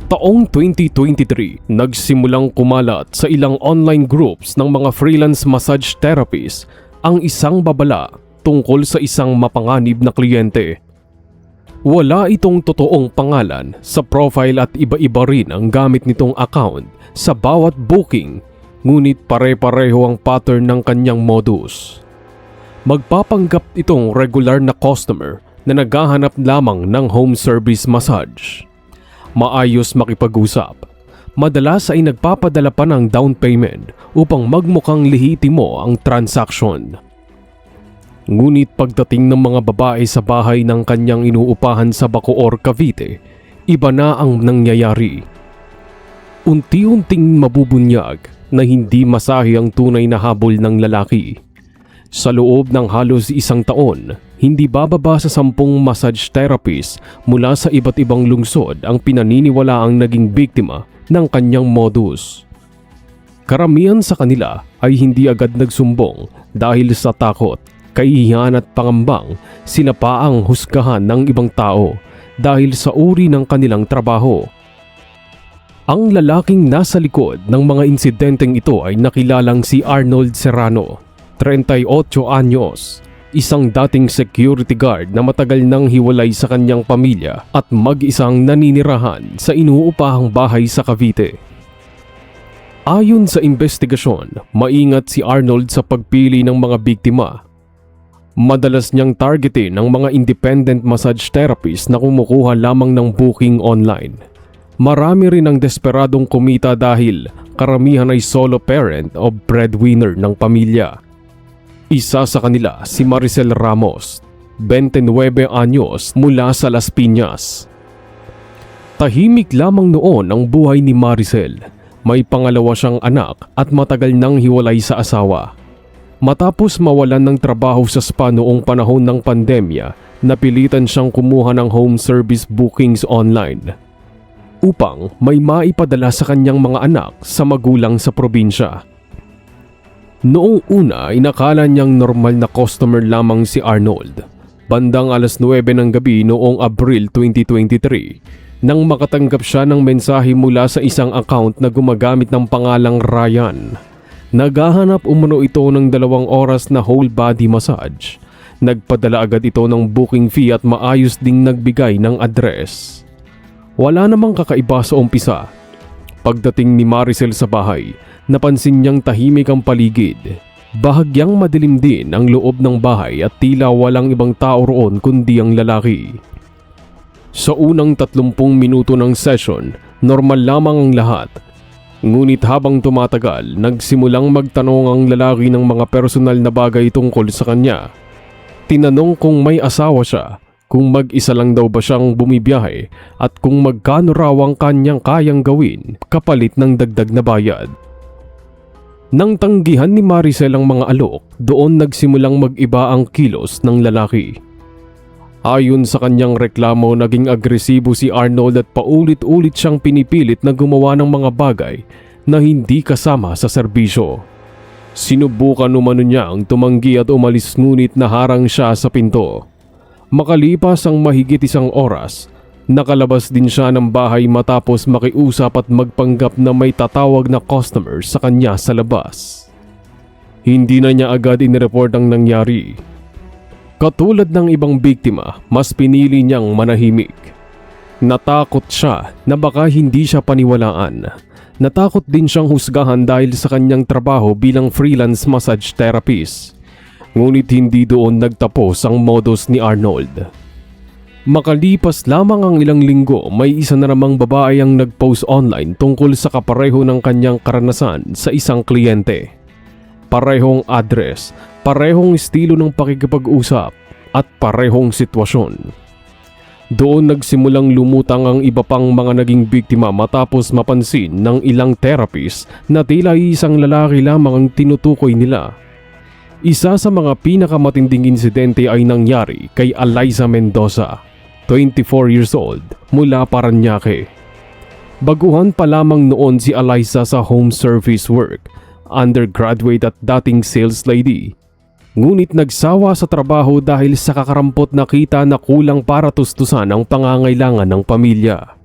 Taong 2023, nagsimulang kumalat sa ilang online groups ng mga freelance massage therapists ang isang babala tungkol sa isang mapanganib na kliyente. Wala itong totoong pangalan sa profile at iba-iba rin ang gamit nitong account sa bawat booking, ngunit pare-pareho ang pattern ng kanyang modus. Magpapanggap itong regular na customer na naghahanap lamang ng home service massage. Maayos makipag-usap. Madalas ay nagpapadala pa ng down payment upang magmukhang lehitimo ang transaksyon. Ngunit pagdating ng mga babae sa bahay ng kanyang inuupahan sa Bacoor, Cavite, iba na ang nangyayari. Unti-unting mabubunyag na hindi masahi ang tunay na habol ng lalaki. Sa loob ng halos isang taon, hindi bababa sa 10 massage therapist mula sa iba't ibang lungsod ang pinaniniwalaang naging biktima ng kanyang modus. Karamihan sa kanila ay hindi agad nagsumbong dahil sa takot, kahihiyan at pangambang sila pa ang husgahan ng ibang tao dahil sa uri ng kanilang trabaho. Ang lalaking nasa likod ng mga insidenteng ito ay nakilalang si Arnold Serrano, 38 anyos, isang dating security guard na matagal nang hiwalay sa kanyang pamilya at mag-isang naninirahan sa inuupahang bahay sa Cavite. Ayon sa investigasyon, maingat si Arnold sa pagpili ng mga biktima. Madalas niyang targetin ang mga independent massage therapist na kumukuha lamang ng booking online. Marami rin ang desperadong kumita dahil karamihan ay solo parent o breadwinner ng pamilya. Isa sa kanila si Maricel Ramos, 29 anyos, mula sa Las Piñas. Tahimik lamang noon ang buhay ni Maricel. May pangalawa siyang anak at matagal nang hiwalay sa asawa. Matapos mawalan ng trabaho sa spa noong panahon ng pandemya, napilitan siyang kumuha ng home service bookings online upang may maipadala sa kanyang mga anak sa magulang sa probinsya. Noong una, inakala niyang normal na customer lamang si Arnold. Bandang alas 9 ng gabi noong Abril 2023, nang makatanggap siya ng mensahe mula sa isang account na gumagamit ng pangalang Ryan. Naghahanap umano ito ng 2 oras na whole body massage. Nagpadala agad ito ng booking fee at maayos ding nagbigay ng address. Wala namang kakaiba sa umpisa. Pagdating ni Maricel sa bahay, napansin niyang tahimik ang paligid. Bahagyang madilim din ang loob ng bahay at tila walang ibang tao roon kundi ang lalaki. Sa unang 30 minuto ng session, normal lamang ang lahat. Ngunit habang tumatagal, nagsimulang magtanong ang lalaki ng mga personal na bagay tungkol sa kanya. Tinanong kung may asawa siya, kung mag-isa lang daw ba siyang bumibiyahe at kung magkano raw ang kanyang kayang gawin kapalit ng dagdag na bayad. Nang tanggihan ni Maricel ang mga alok, doon nagsimulang mag-iba ang kilos ng lalaki. Ayon sa kanyang reklamo, naging agresibo si Arnold at paulit-ulit siyang pinipilit na gumawa ng mga bagay na hindi kasama sa serbisyo. Sinubukan umano niya ang tumanggi at umalis ngunit naharang siya sa pinto. Makalipas ang mahigit 1 oras, nakalabas din siya ng bahay matapos makiusap at magpanggap na may tatawag na customer sa kanya sa labas. Hindi na niya agad inireport ang nangyari. Katulad ng ibang biktima, mas pinili niyang manahimik. Natakot siya na baka hindi siya paniwalaan. Natakot din siyang husgahan dahil sa kanyang trabaho bilang freelance massage therapist. Ngunit hindi doon nagtapos ang modus ni Arnold. Makalipas lamang ang ilang linggo, may isa na namang babae ang nag-post online tungkol sa kapareho ng kanyang karanasan sa isang kliyente. Parehong address, parehong estilo ng pakikipag-usap, at parehong sitwasyon. Doon nagsimulang lumutang ang iba pang mga naging biktima matapos mapansin ng ilang therapist na tila isang lalaki lamang ang tinutukoy nila. Isa sa mga pinakamatinding insidente ay nangyari kay Eliza Mendoza, 24 years old, mula Parañaque. Baguhan pa lamang noon si Eliza sa home service work, undergraduate at dating sales lady. Ngunit nagsawa sa trabaho dahil sa kakarampot na kita na kulang para tustusan ang pangangailangan ng pamilya.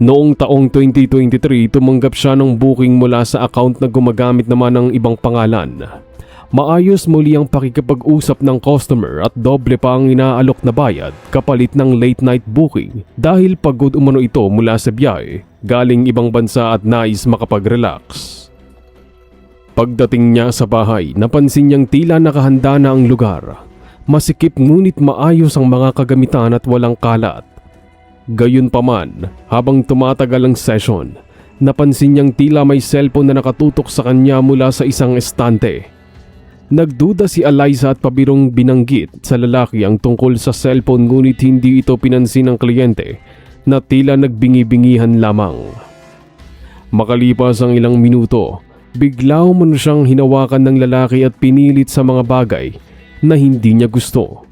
Noong taong 2023, tumanggap siya ng booking mula sa account na gumagamit naman ng ibang pangalan. Maayos muli ang pakikipag-usap ng customer at doble pa ang inaalok na bayad kapalit ng late night booking dahil pagod umano ito mula sa biyahe, galing ibang bansa at nais makapag-relax. Pagdating niya sa bahay, napansin niyang tila nakahanda na ang lugar. Masikip ngunit maayos ang mga kagamitan at walang kalat. Gayunpaman, habang tumatagal ang session, napansin niyang tila may cellphone na nakatutok sa kanya mula sa isang estante. Nagduda si Eliza at pabirong binanggit sa lalaki ang tungkol sa cellphone ngunit hindi ito pinansin ng kliyente na tila nagbingi-bingihan lamang. Makalipas ang ilang minuto, bigla umano siyang hinawakan ng lalaki at pinilit sa mga bagay na hindi niya gusto.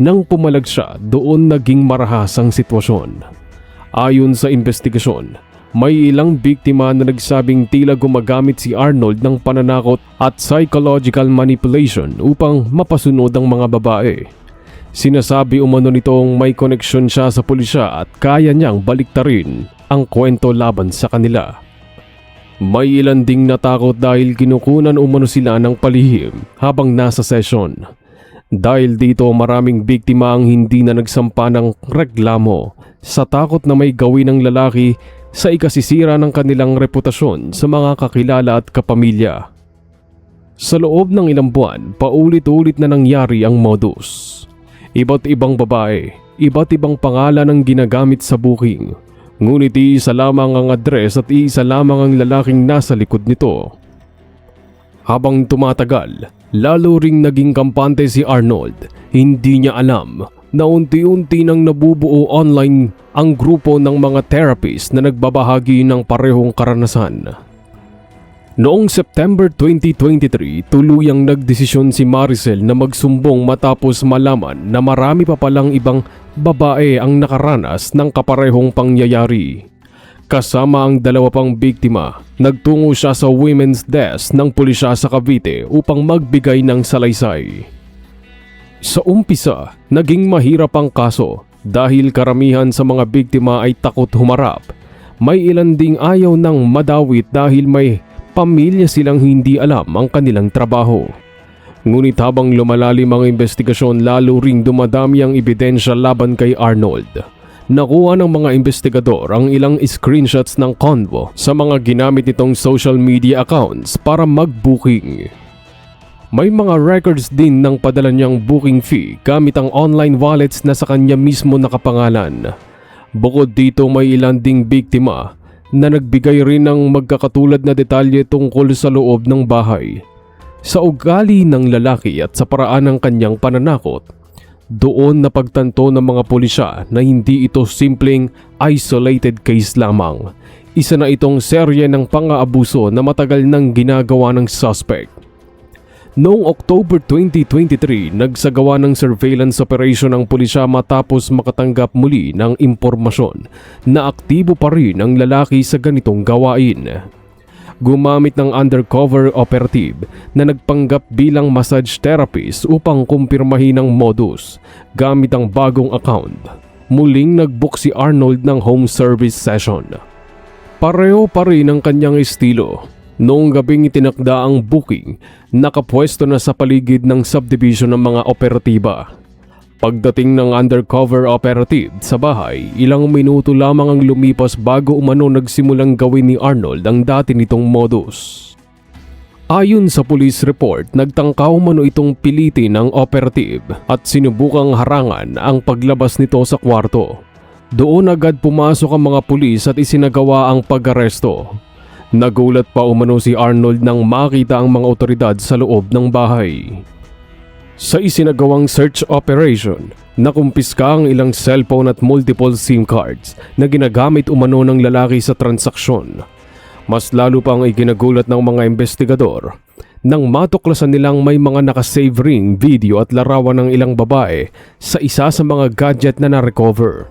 Nang pumalag siya, doon naging marahas ang sitwasyon. Ayon sa investigasyon, may ilang biktima na nagsabing tila gumagamit si Arnold ng pananakot at psychological manipulation upang mapasunod ang mga babae. Sinasabi umano nitong may koneksyon siya sa pulisya at kaya niyang baliktarin ang kwento laban sa kanila. May ilan ding natakot dahil kinukunan umano sila ng palihim habang nasa session. Dahil dito maraming biktima ang hindi na nagsampa ng reklamo sa takot na may gawin ng lalaki sa ikasisira ng kanilang reputasyon sa mga kakilala at kapamilya. Sa loob ng ilang buwan, paulit-ulit na nangyari ang modus. Iba't ibang babae, iba't ibang pangalan ang ginagamit sa booking. Ngunit iisa lamang ang address at iisa lamang ang lalaking nasa likod nito. Habang tumatagal, lalo ring naging kampante si Arnold. Hindi niya alam na unti-unti nang nabubuo online ang grupo ng mga therapist na nagbabahagi ng parehong karanasan. Noong September 2023, tuluyang nagdesisyon si Maricel na magsumbong matapos malaman na marami pa palang ibang babae ang nakaranas ng kaparehong pangyayari. Kasama ang dalawa pang biktima, nagtungo siya sa women's desk ng pulisya sa Cavite upang magbigay ng salaysay. Sa umpisa, naging mahirap ang kaso dahil karamihan sa mga biktima ay takot humarap. May ilan ding ayaw nang madawit dahil may pamilya silang hindi alam ang kanilang trabaho. Ngunit habang lumalalim ang investigasyon, lalo ring dumadami ang ebidensya laban kay Arnold. Nakuha ng mga investigador ang ilang screenshots ng convo sa mga ginamit nitong social media accounts para mag-booking. May mga records din ng padala niyang booking fee gamit ang online wallets na sa kanya mismo nakapangalan. Bukod dito, may ilan ding biktima na nagbigay rin ng magkakatulad na detalye tungkol sa loob ng bahay, sa ugali ng lalaki at sa paraan ng kanyang pananakot. Doon napagtanto ng mga pulisya na hindi ito simpleng isolated case lamang. Isa na itong serye ng pang-aabuso na matagal nang ginagawa ng suspect. Noong October 2023, nagsagawa ng surveillance operation ang pulisya matapos makatanggap muli ng impormasyon na aktibo pa rin ang lalaki sa ganitong gawain. Gumamit ng undercover operative na nagpanggap bilang massage therapist upang kumpirmahin ang modus gamit ang bagong account. Muling nagbook si Arnold ng home service session. Pareho pa rin ang kanyang estilo. Noong gabing itinakda ang booking, nakapwesto na sa paligid ng subdivision ng mga operatiba. Pagdating ng undercover operative sa bahay, ilang minuto lamang ang lumipas bago umano nagsimulang gawin ni Arnold ang dati nitong modus. Ayon sa police report, nagtangka umano itong pilitin ng operative at sinubukang harangan ang paglabas nito sa kwarto. Doon agad pumasok ang mga pulis at isinagawa ang pag-aresto. Nagulat pa umano si Arnold nang makita ang mga otoridad sa loob ng bahay. Sa isinagawang search operation, nakumpiska ang ilang cellphone at multiple SIM cards na ginagamit umano ng lalaki sa transaksyon. Mas lalo pang ikinagulat ng mga investigador nang matuklasan nilang may mga nakasave ring, video at larawan ng ilang babae sa isa sa mga gadget na na-recover.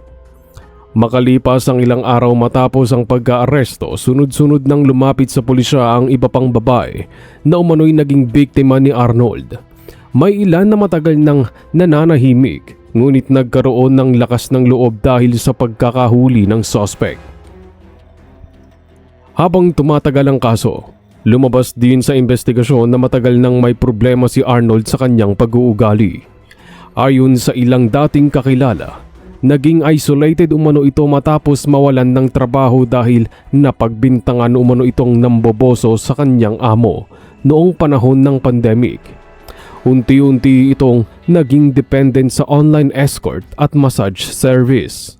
Makalipas ang ilang araw matapos ang pagka-aresto, sunod-sunod nang lumapit sa pulisya ang iba pang babae na umano'y naging biktima ni Arnold. May ilan na matagal nang nananahimik, ngunit nagkaroon ng lakas ng loob dahil sa pagkakahuli ng suspect. Habang tumatagal ang kaso, lumabas din sa investigasyon na matagal nang may problema si Arnold sa kanyang pag-uugali. Ayon sa ilang dating kakilala, naging isolated umano ito matapos mawalan ng trabaho dahil napagbintangan umano itong namboboso sa kanyang amo noong panahon ng pandemic. Unti-unti itong naging dependent sa online escort at massage service.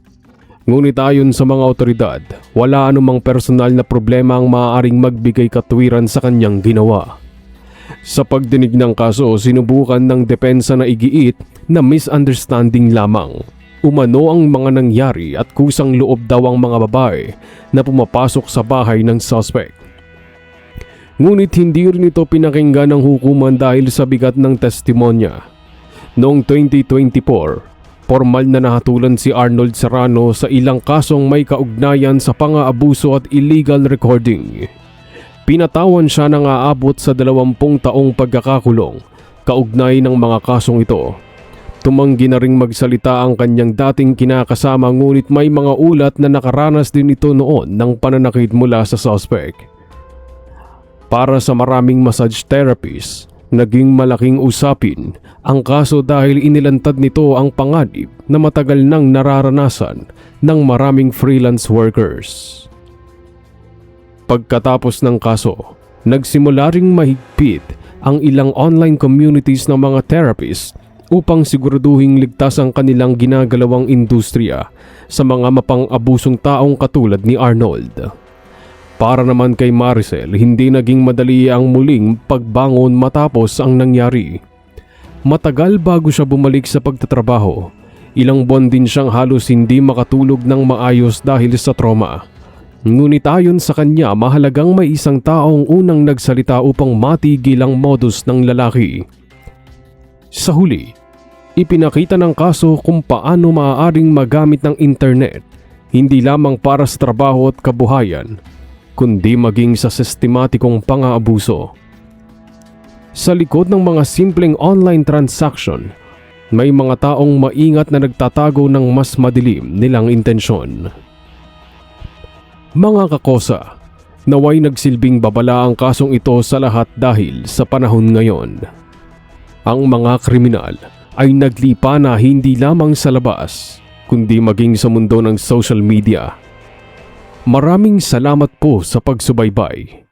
Ngunit ayon sa mga otoridad, wala anumang personal na problema ang maaaring magbigay katwiran sa kanyang ginawa. Sa pagdinig ng kaso, sinubukan ng depensa na igiit na misunderstanding lamang. Umano ang mga nangyari at kusang loob daw ang mga babae na pumapasok sa bahay ng suspect. Ngunit hindi rin ito pinakinggan ng hukuman dahil sa bigat ng testimonya. Noong 2024, formal na nahatulan si Arnold Serrano sa ilang kasong may kaugnayan sa pang-aabuso at illegal recording. Pinatawan siya ng aabot sa 20 taong pagkakakulong kaugnay ng mga kasong ito. Tumanggi na ring magsalita ang kanyang dating kinakasama ngunit may mga ulat na nakaranas din ito noon ng pananakit mula sa suspect. Para sa maraming massage therapists, naging malaking usapin ang kaso dahil inilantad nito ang panganib na matagal nang nararanasan ng maraming freelance workers. Pagkatapos ng kaso, nagsimula ring mahigpit ang ilang online communities ng mga therapists upang siguraduhing ligtas ang kanilang ginagalawang industriya sa mga mapang-abusong taong katulad ni Arnold. Para naman kay Maricel, hindi naging madali ang muling pagbangon matapos ang nangyari. Matagal bago siya bumalik sa pagtatrabaho. Ilang buwan din siyang halos hindi makatulog ng maayos dahil sa trauma. Ngunit ayon sa kanya, mahalagang may isang taong unang nagsalita upang matigil ang modus ng lalaki. Sa huli, ipinakita ng kaso kung paano maaaring magamit ng internet, hindi lamang para sa trabaho at kabuhayan, kundi maging sa sistematikong pang-aabuso. Sa likod ng mga simpleng online transaction, may mga taong maingat na nagtatago ng mas madilim nilang intensyon. Mga kakosa, naway nagsilbing babala ang kasong ito sa lahat dahil sa panahon ngayon. Ang mga kriminal ay naglipa na hindi lamang sa labas, kundi maging sa mundo ng social media. Maraming salamat po sa pagsubaybay.